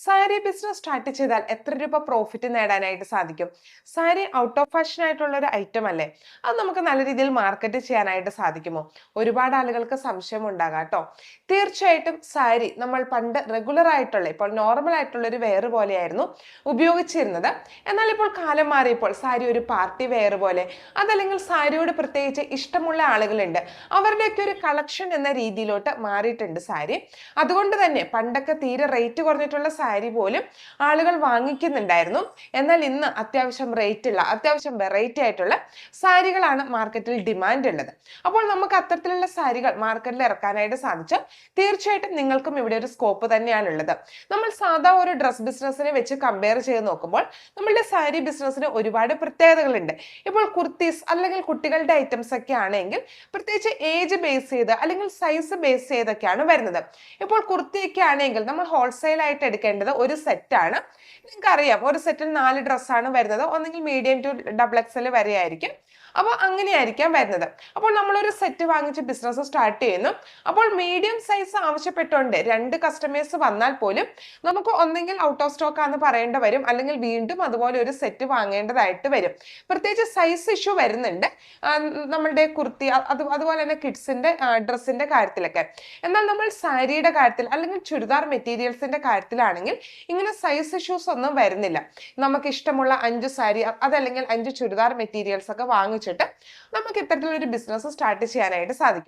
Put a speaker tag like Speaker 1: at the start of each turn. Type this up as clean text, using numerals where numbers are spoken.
Speaker 1: Sari business start ചെയ്താൽ എത്ര രൂപ പ്രോഫിറ്റ് നേടാനായിട്ട് സാധിക്കും? സാരി ഔട്ട് ഓഫ് ഫാഷൻ ആയിട്ടുള്ള ഒരു ഐറ്റം അല്ലേ? അത് നമുക്ക് നല്ല രീതിയിൽ മാർക്കറ്റ് ചെയ്യാനായിട്ട് സാധിക്കുമോ? ഒരുപാട് ആളുകൾക്ക് സംശയം ഉണ്ടാകാം കേട്ടോ. തീർച്ചയായിട്ടും സാരി നമ്മൾ പണ്ട് റെഗുലർ ആയിട്ടുള്ള, ഇപ്പോൾ നോർമൽ ആയിട്ടുള്ള ഒരു വെയർ പോലെയായിരുന്നു ഉപയോഗിച്ചിരുന്നത്. എന്നാൽ ഇപ്പോൾ കാലം മാറിയപ്പോൾ സാരി ഒരു പാർട്ടി വെയർ പോലെ, അതല്ലെങ്കിൽ സാരിയോട് പ്രത്യേകിച്ച് ഇഷ്ടമുള്ള ആളുകളുണ്ട്, അവരുടെയൊക്കെ ഒരു കളക്ഷൻ എന്ന രീതിയിലോട്ട് മാറിയിട്ടുണ്ട് സാരി. അതുകൊണ്ട് തന്നെ പണ്ടൊക്കെ തീരെ റേറ്റ് കുറഞ്ഞിട്ടുള്ള സാരി പോലും ആളുകൾ വാങ്ങിക്കുന്നുണ്ടായിരുന്നു. എന്നാൽ ഇന്ന് അത്യാവശ്യം റേറ്റുള്ള, അത്യാവശ്യം വെറൈറ്റി ആയിട്ടുള്ള സാരികളാണ് മാർക്കറ്റിൽ ഡിമാൻഡ് ഉള്ളത്. അപ്പോൾ നമുക്ക് അത്തരത്തിലുള്ള സാരികൾ മാർക്കറ്റിൽ ഇറക്കാനായിട്ട് സാധിച്ചാൽ തീർച്ചയായിട്ടും നിങ്ങൾക്കും ഇവിടെ ഒരു സ്കോപ്പ് തന്നെയാണുള്ളത്. നമ്മൾ സാധാ ഒരു ഡ്രസ് ബിസിനസ്സിനെ വെച്ച് കമ്പയർ ചെയ്ത് നോക്കുമ്പോൾ നമ്മളുടെ സാരി ബിസിനസ്സിന് ഒരുപാട് പ്രത്യേകതകളുണ്ട്. ഇപ്പോൾ കുർത്തീസ് അല്ലെങ്കിൽ കുട്ടികളുടെ ഐറ്റംസ് ഒക്കെ ആണെങ്കിൽ പ്രത്യേകിച്ച് ഏജ് ബേസ് ചെയ്ത് അല്ലെങ്കിൽ സൈസ് ബേസ് ചെയ്തൊക്കെയാണ് വരുന്നത്. ഇപ്പോൾ കുർത്തിയൊക്കെ ആണെങ്കിൽ നമ്മൾ ഹോൾസെയിൽ ആയിട്ട് എടുക്കേണ്ടത് ഒരു സെറ്റാണ്. നിങ്ങൾക്കറിയാം, ഒരു സെറ്റിൽ 4 ഡ്രസ്സാണ് വരുന്നത്. ഒന്നെങ്കിൽ മീഡിയം ടു ഡബിൾ എക്സൽ വരെ ആയിരിക്കും. അപ്പോൾ അങ്ങനെയായിരിക്കാം വരുന്നത്. അപ്പോൾ നമ്മളൊരു സെറ്റ് വാങ്ങിച്ച് ബിസിനസ് സ്റ്റാർട്ട് ചെയ്യുന്നു. അപ്പോൾ മീഡിയം സൈസ് ആവശ്യപ്പെട്ടുകൊണ്ട് 2 കസ്റ്റമേഴ്സ് വന്നാൽ പോലും നമുക്ക് ഒന്നെങ്കിൽ ഔട്ട് ഓഫ് സ്റ്റോക്ക് ആണെന്ന് പറയേണ്ടി വരും, അല്ലെങ്കിൽ വീണ്ടും അതുപോലെ ഒരു സെറ്റ് വാങ്ങേണ്ടതായിട്ട് വരും. പ്രത്യേകിച്ച് സൈസ് ഇഷ്യൂ വരുന്നുണ്ട് നമ്മളുടെ കുർത്തി, അതുപോലെ തന്നെ കിഡ്സിന്റെ ഡ്രസ്സിന്റെ കാര്യത്തിലൊക്കെ. എന്നാൽ നമ്മൾ സാരിയുടെ കാര്യത്തിൽ അല്ലെങ്കിൽ ചുരിദാർ മെറ്റീരിയൽസിന്റെ കാര്യത്തിലാണെങ്കിൽ ഇങ്ങനെ സൈസ് ഇഷ്യൂസ് ഒന്നും വരുന്നില്ല. നമുക്ക് ഇഷ്ടമുള്ള 5 സാരി അതല്ലെങ്കിൽ 5 ചുരിദാർ മെറ്റീരിയൽസ് ഒക്കെ വാങ്ങിച്ചിട്ട് നമുക്ക് ഇത്തരത്തിലൊരു ബിസിനസ് സ്റ്റാർട്ട് ചെയ്യാനായിട്ട് സാധിക്കും.